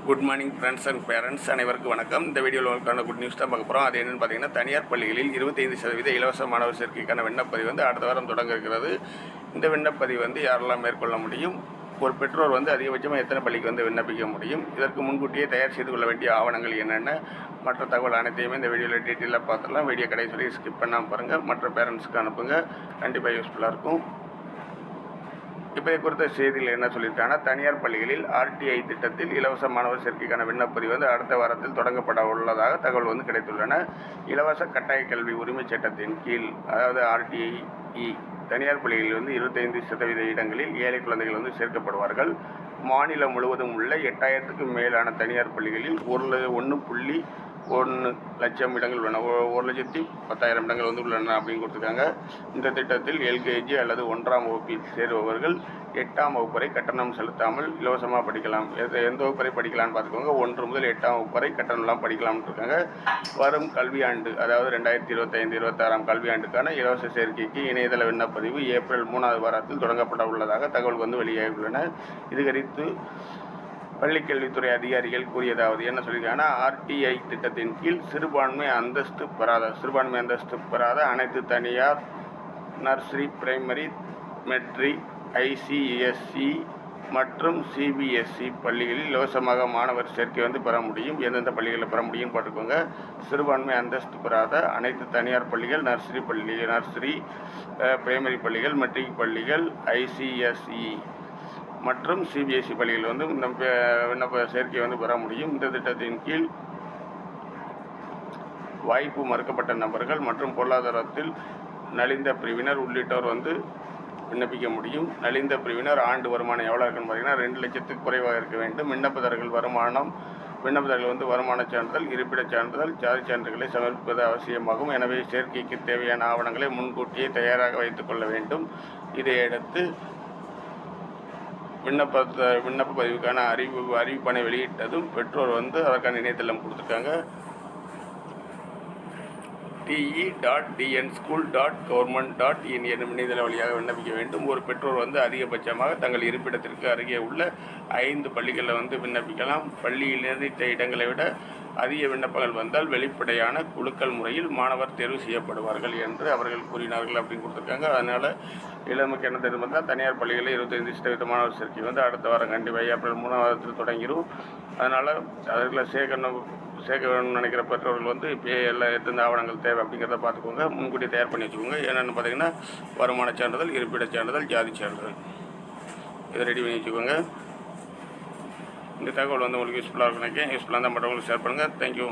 Good morning friends and parents அனைவருக்கும் வணக்கம். இந்த வீடியோவில் உங்களுக்கான குட் நியூஸ் தான் பார்க்க போகிறோம். அது என்னென்னு பார்த்தீங்கன்னா, தனியார் பள்ளிகளில் 25% இலவச மாணவர் சேர்க்கைக்கான விண்ணப்பதிவு அடுத்த வாரம் தொடங்க இருக்கிறது. இந்த விண்ணப்பதிவு யாரெல்லாம் மேற்கொள்ள முடியும், ஒரு பெற்றோர் அதிகபட்சமாக எத்தனை பள்ளிக்கு விண்ணப்பிக்க முடியும், இதற்கு முன்கூட்டியே தயார் செய்து கொள்ள வேண்டிய ஆவணங்கள் என்னென்ன, மற்ற தகவல் அனைத்தையுமே இந்த வீடியோவில் டீட்டெயிலாக பார்த்துடலாம். வீடியோ கடைசி வரை ஸ்கிப் பண்ணாமல் பாருங்கள். மற்ற பேரண்ட்ஸ்க்கு அனுப்புங்க, கண்டிப்பாக யூஸ்ஃபுல்லாக இருக்கும். இப்போ குறித்த செய்தியில் என்ன சொல்லியிருக்காங்கன்னா, தனியார் பள்ளிகளில் RTI திட்டத்தில் இலவச மாணவர் சேர்க்கைக்கான விண்ணப்பதிவு அடுத்த வாரத்தில் தொடங்கப்பட உள்ளதாக தகவல் கிடைத்துள்ளன. இலவச கட்டாய கல்வி உரிமை சட்டத்தின் கீழ், அதாவது RTI, தனியார் பள்ளிகளில் 25% இடங்களில் ஏழை குழந்தைகள் சேர்க்கப்படுவார்கள். மாநிலம் முழுவதும் உள்ள 8000க்கும் மேலான தனியார் பள்ளிகளில் 1.1 லட்சம் இடங்கள் உள்ளன. 1,10,000 இடங்கள் உள்ளன அப்படின்னு கொடுத்துருக்காங்க. இந்த திட்டத்தில் LKG அல்லது 1ஆம் வகுப்பில் சேருபவர்கள் 8ஆம் வகுப்பு வரை கட்டணம் செலுத்தாமல் இலவசமாக படிக்கலாம். எந்த வகுப்பு வரை படிக்கலாம்னு பார்த்துக்கோங்க. 1 முதல் 8ஆம் வகுப்பு வரை கட்டணம்லாம் படிக்கலாம்னு இருக்காங்க. வரும் கல்வியாண்டு, அதாவது 2025-26ஆம் கல்வியாண்டுக்கான இலவச சேர்க்கைக்கு இணையதள விண்ணப்பதிவு ஏப்ரல் 3வது வாரத்தில் தொடங்கப்பட உள்ளதாக தகவல் வெளியாகியுள்ளன. இது குறித்து பள்ளிக்கல்வித்துறை அதிகாரிகள் கூறியதாவது என்ன சொல்லியிருக்காங்கன்னா, RTI திட்டத்தின் கீழ் சிறுபான்மை அந்தஸ்து பெறாத அனைத்து தனியார் நர்சரி, பிரைமரி, மெட்ரிக், ICSE மற்றும் CBSE பள்ளிகளில் இலவசமாக மாணவர் சேர்க்கை பெற முடியும். எந்தெந்த பள்ளிகளில் பெற முடியும்னு பார்த்துக்கோங்க. சிறுபான்மை அந்தஸ்து பெறாத அனைத்து தனியார் பள்ளிகள், நர்சரி, பிரைமரி பள்ளிகள், மெட்ரிக் பள்ளிகள், ICSE மற்றும் CBSE பள்ளிகள் இந்த விண்ணப்ப சேர்க்கை பெற முடியும். இந்த திட்டத்தின் கீழ் வாய்ப்பு மறுக்கப்பட்ட நபர்கள் மற்றும் பொருளாதாரத்தில் நலிந்த பிரிவினர் உள்ளிட்டோர் விண்ணப்பிக்க முடியும். நலிந்த பிரிவினர் ஆண்டு வருமானம் எவ்வளோ இருக்குன்னு பார்த்தீங்கன்னா 2 லட்சத்துக்கு குறைவாக இருக்க வேண்டும். விண்ணப்பதாரர்கள் வருமான சான்றிதழ், இருப்பிடச் சான்றிதழ், ஜாதி சான்றுகளை சமர்ப்பிப்பது அவசியமாகும். எனவே சேர்க்கைக்கு தேவையான ஆவணங்களை முன்கூட்டியே தயாராக வைத்துக் கொள்ள வேண்டும். இதையடுத்து விண்ணப்ப பதிவுக்கான அறிவிப்பனை வெளியிட்டதும் பெற்றோர் அதற்கான இணையதளம் கொடுத்துருக்காங்க. te.dnschool.government.in என்னும் இணையதள வழியாக விண்ணப்பிக்க வேண்டும். ஒரு பெற்றோர் அதிகபட்சமாக தங்கள் இருப்பிடத்திற்கு அருகே உள்ள 5 பள்ளிகளில் விண்ணப்பிக்கலாம். பள்ளியில் நிர்ணயித்த இடங்களை விட அதிக விண்ணப்பங்கள் வந்தால் வெளிப்படையான குலுக்கல் முறையில் மாணவர் தேர்வு செய்யப்படுவார்கள் என்று அவர்கள் கூறினார்கள் அப்படின்னு கொடுத்துருக்காங்க. அதனால் இளமுக்கு என்ன தெரியுமா, தனியார் பள்ளிகளில் 25% மாணவர் சேர்க்கை அடுத்த வாரம் கண்டிப்பாக ஏப்ரல் 3ஆம் தொடங்கிடும். அதனால் அதில் சேர்க்க வேணும்னு நினைக்கிற பெற்றோர்கள் இப்போயே எந்தெந்த ஆவணங்கள் தேவை அப்படிங்கிறத பார்த்துக்கோங்க. முன்கூட்டி தயார் பண்ணி வச்சுக்கோங்க. என்னென்னு பார்த்தீங்கன்னா, வருமான சான்றிதழ், இருப்பிடச் சான்றிதழ், ஜாதி சான்றிதழ், இதை ரெடி பண்ணி வச்சுக்கோங்க. இந்த தகவல் உங்களுக்கு யூஸ்ஃபுல்லாக இருக்கும் நினைக்கிறேன். யூஸ்ஃபுல்லாக இருந்தால் மற்றவங்களுக்கு ஷேர் பண்ணுங்கள். தேங்க்யூ.